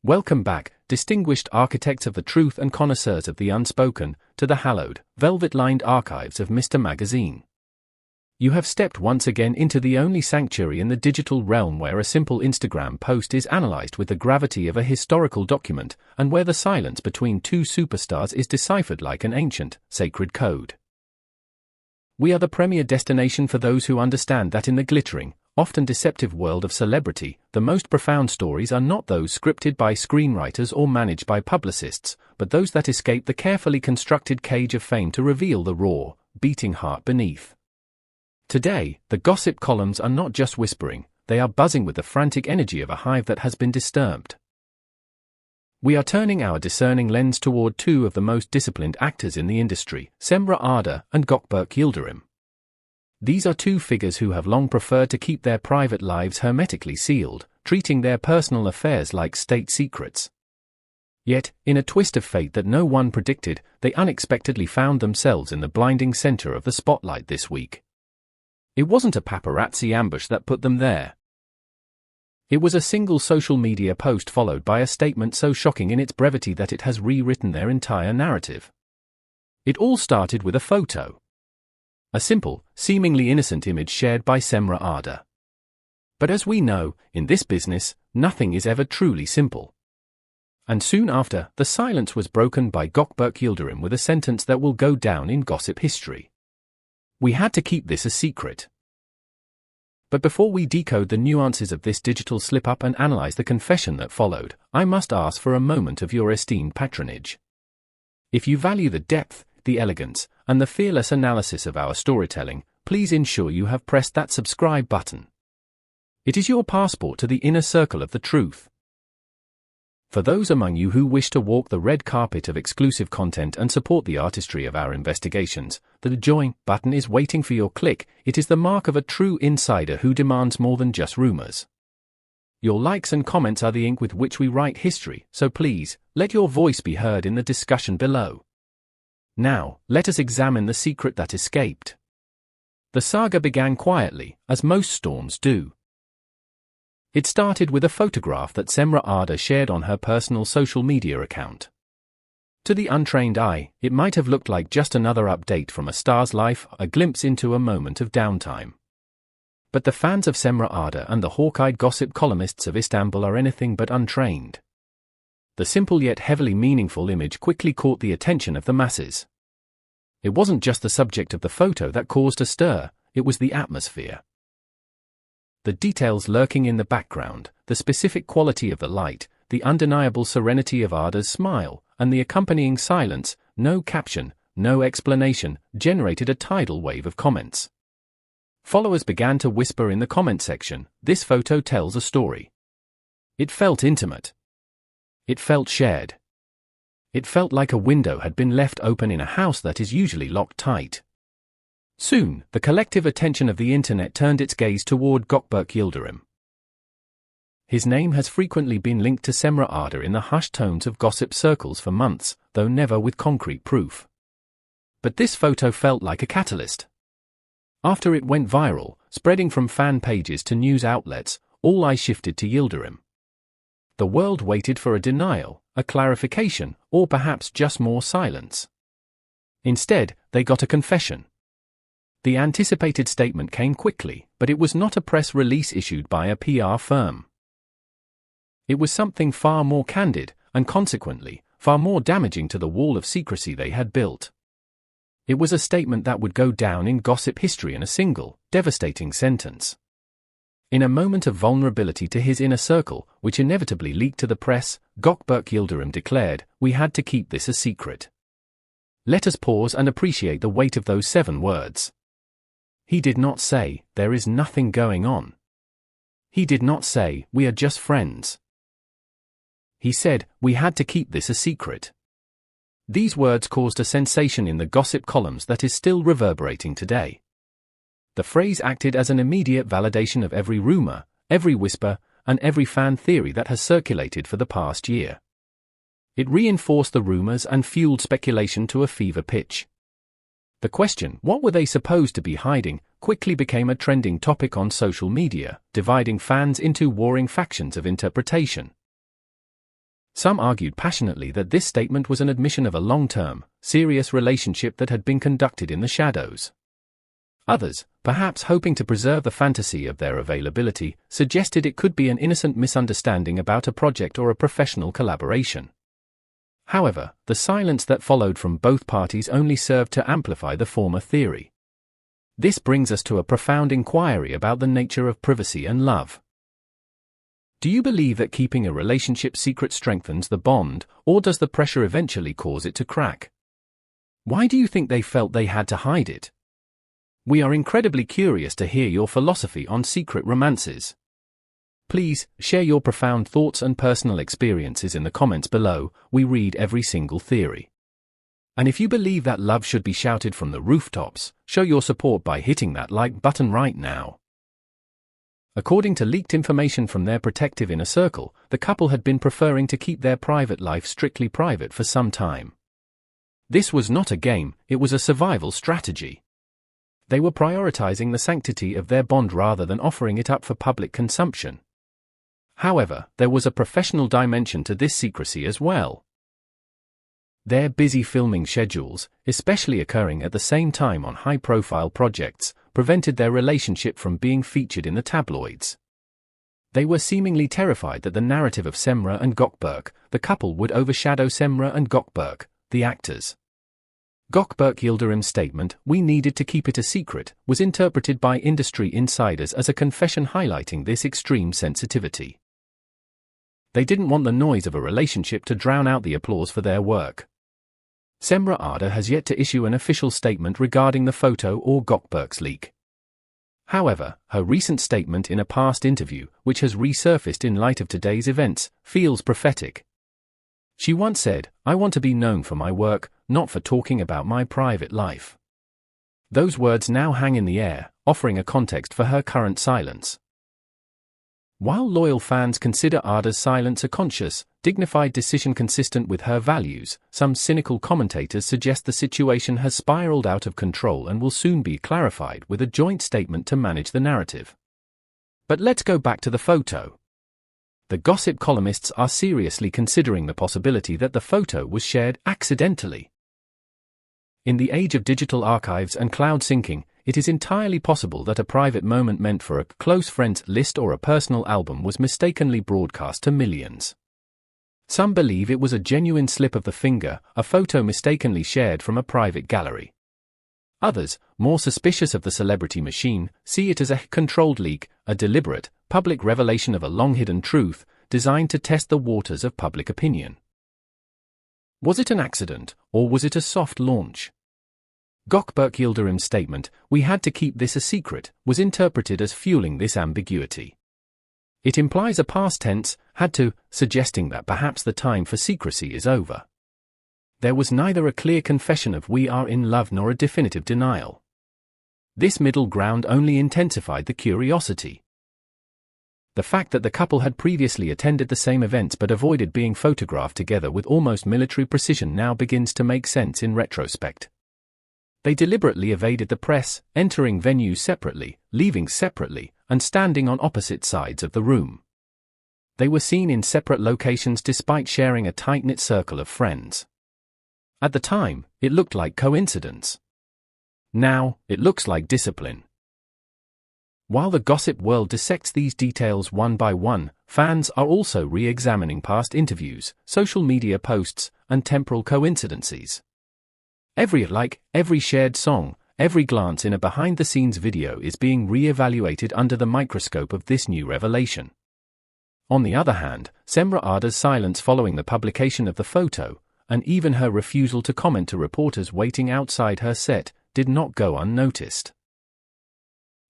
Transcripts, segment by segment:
Welcome back, distinguished architects of the truth and connoisseurs of the unspoken, to the hallowed, velvet-lined archives of Mr. Magazine. You have stepped once again into the only sanctuary in the digital realm where a simple Instagram post is analyzed with the gravity of a historical document, and where the silence between two superstars is deciphered like an ancient, sacred code. We are the premier destination for those who understand that in the glittering, often deceptive world of celebrity, the most profound stories are not those scripted by screenwriters or managed by publicists, but those that escape the carefully constructed cage of fame to reveal the raw, beating heart beneath. Today, the gossip columns are not just whispering, they are buzzing with the frantic energy of a hive that has been disturbed. We are turning our discerning lens toward two of the most disciplined actors in the industry, Cemre Arda and Gökberk Yıldırım. These are two figures who have long preferred to keep their private lives hermetically sealed, treating their personal affairs like state secrets. Yet, in a twist of fate that no one predicted, they unexpectedly found themselves in the blinding center of the spotlight this week. It wasn't a paparazzi ambush that put them there. It was a single social media post followed by a statement so shocking in its brevity that it has rewritten their entire narrative. It all started with a photo. A simple, seemingly innocent image shared by Cemre Arda. But as we know, in this business, nothing is ever truly simple. And soon after, the silence was broken by Gökberk Yıldırım with a sentence that will go down in gossip history. We had to keep this a secret. But before we decode the nuances of this digital slip-up and analyze the confession that followed, I must ask for a moment of your esteemed patronage. If you value the depth, the elegance, and the fearless analysis of our storytelling, please ensure you have pressed that subscribe button. It is your passport to the inner circle of the truth. For those among you who wish to walk the red carpet of exclusive content and support the artistry of our investigations, the join button is waiting for your click. It is the mark of a true insider who demands more than just rumors. Your likes and comments are the ink with which we write history, so please, let your voice be heard in the discussion below. Now, let us examine the secret that escaped. The saga began quietly, as most storms do. It started with a photograph that Cemre Arda shared on her personal social media account. To the untrained eye, it might have looked like just another update from a star's life, a glimpse into a moment of downtime. But the fans of Cemre Arda and the hawk-eyed gossip columnists of Istanbul are anything but untrained. The simple yet heavily meaningful image quickly caught the attention of the masses. It wasn't just the subject of the photo that caused a stir, it was the atmosphere. The details lurking in the background, the specific quality of the light, the undeniable serenity of Arda's smile, and the accompanying silence, no caption, no explanation, generated a tidal wave of comments. Followers began to whisper in the comment section, "This photo tells a story." It felt intimate. It felt shared. It felt like a window had been left open in a house that is usually locked tight. Soon, the collective attention of the internet turned its gaze toward Gökberk Yıldırım. His name has frequently been linked to Cemre Arda in the hushed tones of gossip circles for months, though never with concrete proof. But this photo felt like a catalyst. After it went viral, spreading from fan pages to news outlets, all eyes shifted to Yıldırım. The world waited for a denial, a clarification, or perhaps just more silence. Instead, they got a confession. The anticipated statement came quickly, but it was not a press release issued by a PR firm. It was something far more candid, and consequently, far more damaging to the wall of secrecy they had built. It was a statement that would go down in gossip history in a single, devastating sentence. In a moment of vulnerability to his inner circle, which inevitably leaked to the press, Gökberk Yıldırım declared, "We had to keep this a secret." Let us pause and appreciate the weight of those 7 words. He did not say, "There is nothing going on." He did not say, "We are just friends." He said, "We had to keep this a secret." These words caused a sensation in the gossip columns that is still reverberating today. The phrase acted as an immediate validation of every rumor, every whisper, and every fan theory that has circulated for the past year. It reinforced the rumors and fueled speculation to a fever pitch. The question, what were they supposed to be hiding, quickly became a trending topic on social media, dividing fans into warring factions of interpretation. Some argued passionately that this statement was an admission of a long-term, serious relationship that had been conducted in the shadows. Others, perhaps hoping to preserve the fantasy of their availability, suggested it could be an innocent misunderstanding about a project or a professional collaboration. However, the silence that followed from both parties only served to amplify the former theory. This brings us to a profound inquiry about the nature of privacy and love. Do you believe that keeping a relationship secret strengthens the bond, or does the pressure eventually cause it to crack? Why do you think they felt they had to hide it? We are incredibly curious to hear your philosophy on secret romances. Please, share your profound thoughts and personal experiences in the comments below. We read every single theory. And if you believe that love should be shouted from the rooftops, show your support by hitting that like button right now. According to leaked information from their protective inner circle, the couple had been preferring to keep their private life strictly private for some time. This was not a game, it was a survival strategy. They were prioritizing the sanctity of their bond rather than offering it up for public consumption. However, there was a professional dimension to this secrecy as well. Their busy filming schedules, especially occurring at the same time on high-profile projects, prevented their relationship from being featured in the tabloids. They were seemingly terrified that the narrative of Cemre and Gökberk, the couple, would overshadow Cemre and Gökberk, the actors. Gökberk Yıldırım's statement, "We needed to keep it a secret," was interpreted by industry insiders as a confession highlighting this extreme sensitivity. They didn't want the noise of a relationship to drown out the applause for their work. Cemre Arda has yet to issue an official statement regarding the photo or Gökberk's leak. However, her recent statement in a past interview, which has resurfaced in light of today's events, feels prophetic. She once said, "I want to be known for my work, not for talking about my private life." Those words now hang in the air, offering a context for her current silence. While loyal fans consider Arda's silence a conscious, dignified decision consistent with her values, some cynical commentators suggest the situation has spiraled out of control and will soon be clarified with a joint statement to manage the narrative. But let's go back to the photo. The gossip columnists are seriously considering the possibility that the photo was shared accidentally. In the age of digital archives and cloud syncing, it is entirely possible that a private moment meant for a close friends list or a personal album was mistakenly broadcast to millions. Some believe it was a genuine slip of the finger, a photo mistakenly shared from a private gallery. Others, more suspicious of the celebrity machine, see it as a controlled leak, a deliberate, public revelation of a long-hidden truth, designed to test the waters of public opinion. Was it an accident, or was it a soft launch? Gökberk Yıldırım's statement, "We had to keep this a secret," was interpreted as fueling this ambiguity. It implies a past tense, had to, suggesting that perhaps the time for secrecy is over. There was neither a clear confession of "we are in love" nor a definitive denial. This middle ground only intensified the curiosity. The fact that the couple had previously attended the same events but avoided being photographed together with almost military precision now begins to make sense in retrospect. They deliberately evaded the press, entering venues separately, leaving separately, and standing on opposite sides of the room. They were seen in separate locations despite sharing a tight-knit circle of friends. At the time, it looked like coincidence. Now, it looks like discipline. While the gossip world dissects these details one by one, fans are also re-examining past interviews, social media posts, and temporal coincidences. Every like, every shared song, every glance in a behind-the-scenes video is being re-evaluated under the microscope of this new revelation. On the other hand, Cemre Arda's silence following the publication of the photo, and even her refusal to comment to reporters waiting outside her set, did not go unnoticed.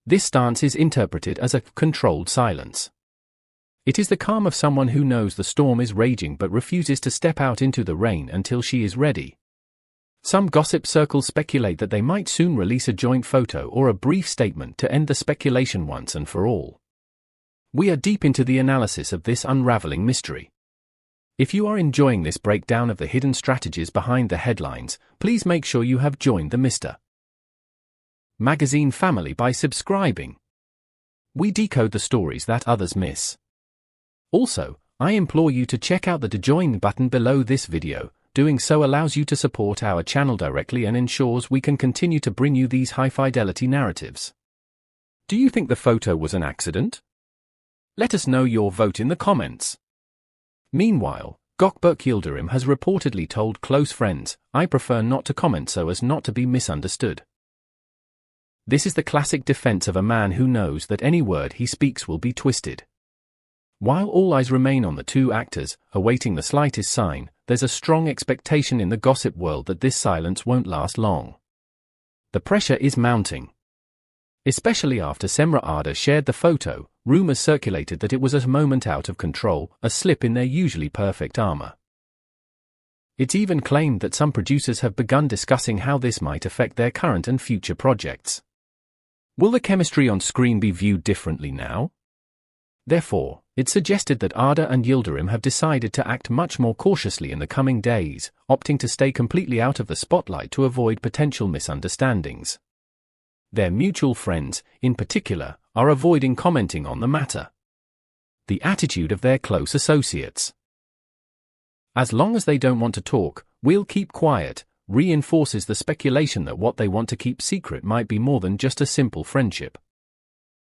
This stance is interpreted as a controlled silence. It is the calm of someone who knows the storm is raging but refuses to step out into the rain until she is ready. Some gossip circles speculate that they might soon release a joint photo or a brief statement to end the speculation once and for all. We are deep into the analysis of this unraveling mystery. If you are enjoying this breakdown of the hidden strategies behind the headlines, please make sure you have joined the Mr. Magazine family by subscribing. We decode the stories that others miss. Also, I implore you to check out the join button below this video. Doing so allows you to support our channel directly and ensures we can continue to bring you these high-fidelity narratives. Do you think the photo was an accident? Let us know your vote in the comments. Meanwhile, Gökberk Yıldırım has reportedly told close friends, "I prefer not to comment so as not to be misunderstood." This is the classic defense of a man who knows that any word he speaks will be twisted. While all eyes remain on the two actors, awaiting the slightest sign, there's a strong expectation in the gossip world that this silence won't last long. The pressure is mounting. Especially after Cemre Arda shared the photo, rumors circulated that it was a moment out of control, a slip in their usually perfect armor. It's even claimed that some producers have begun discussing how this might affect their current and future projects. Will the chemistry on screen be viewed differently now? Therefore, it's suggested that Arda and Yıldırım have decided to act much more cautiously in the coming days, opting to stay completely out of the spotlight to avoid potential misunderstandings. Their mutual friends, in particular, are avoiding commenting on the matter. The attitude of their close associates. As long as they don't want to talk, we'll keep quiet, reinforces the speculation that what they want to keep secret might be more than just a simple friendship.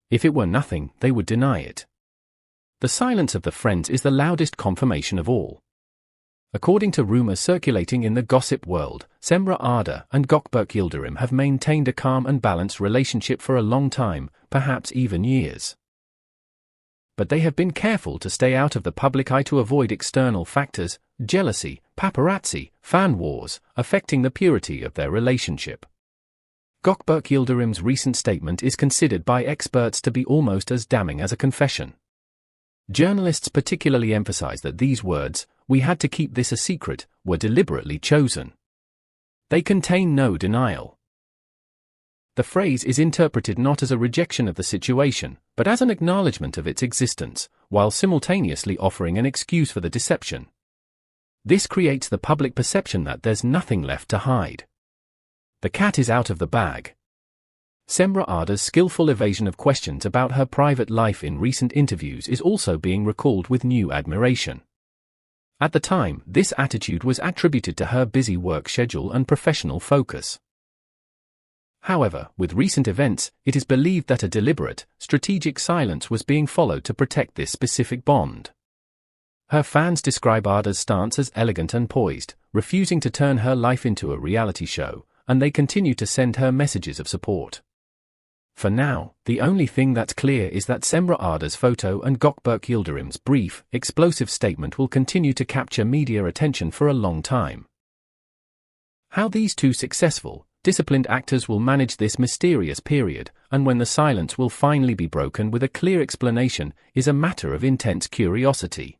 If it were nothing, they would deny it. The silence of the friends is the loudest confirmation of all. According to rumors circulating in the gossip world, Cemre Arda and Gökberk Yıldırım have maintained a calm and balanced relationship for a long time, perhaps even years. But they have been careful to stay out of the public eye to avoid external factors, jealousy, paparazzi, fan wars, affecting the purity of their relationship. Gökberk Yıldırım's recent statement is considered by experts to be almost as damning as a confession. Journalists particularly emphasize that these words, "We had to keep this a secret," were deliberately chosen. They contain no denial. The phrase is interpreted not as a rejection of the situation, but as an acknowledgement of its existence, while simultaneously offering an excuse for the deception. This creates the public perception that there's nothing left to hide. The cat is out of the bag. Cemre Arda's skillful evasion of questions about her private life in recent interviews is also being recalled with new admiration. At the time, this attitude was attributed to her busy work schedule and professional focus. However, with recent events, it is believed that a deliberate, strategic silence was being followed to protect this specific bond. Her fans describe Arda's stance as elegant and poised, refusing to turn her life into a reality show, and they continue to send her messages of support. For now, the only thing that's clear is that Cemre Arda's photo and Gökberk Yıldırım's brief, explosive statement will continue to capture media attention for a long time. How these two successful, disciplined actors will manage this mysterious period, and when the silence will finally be broken with a clear explanation, is a matter of intense curiosity.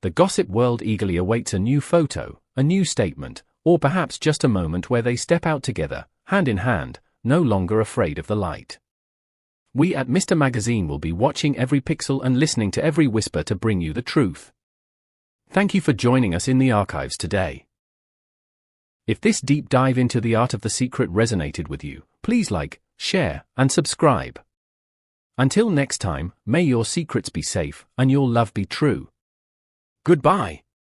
The gossip world eagerly awaits a new photo, a new statement, or perhaps just a moment where they step out together, hand in hand, no longer afraid of the light. We at Mr. Magazine will be watching every pixel and listening to every whisper to bring you the truth. Thank you for joining us in the archives today. If this deep dive into the art of the secret resonated with you, please like, share, and subscribe. Until next time, may your secrets be safe and your love be true. Goodbye.